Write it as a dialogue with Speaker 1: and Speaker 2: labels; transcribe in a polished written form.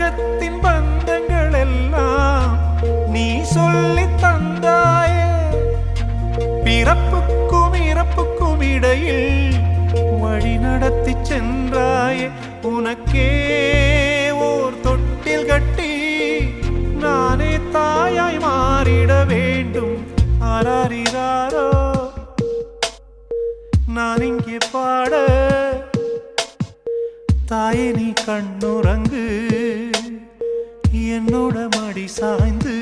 Speaker 1: பிரபஞ்சத்தின் பந்தங்கள் எல்லாம் நீ சொல்லி தந்தாயே. பிறப்புக்கும் இறப்புக்கும் இடையில் வழி நடத்தி சென்றாயே. உனக்கே ஓர் தொட்டில் கட்டி நானே தாயாய் மாறிட வேண்டும். ஆராரிராரோ நான் இங்கே பாட, தாயே நீ கண்ணுறங்கு என்னோட மடி சாய்ந்து.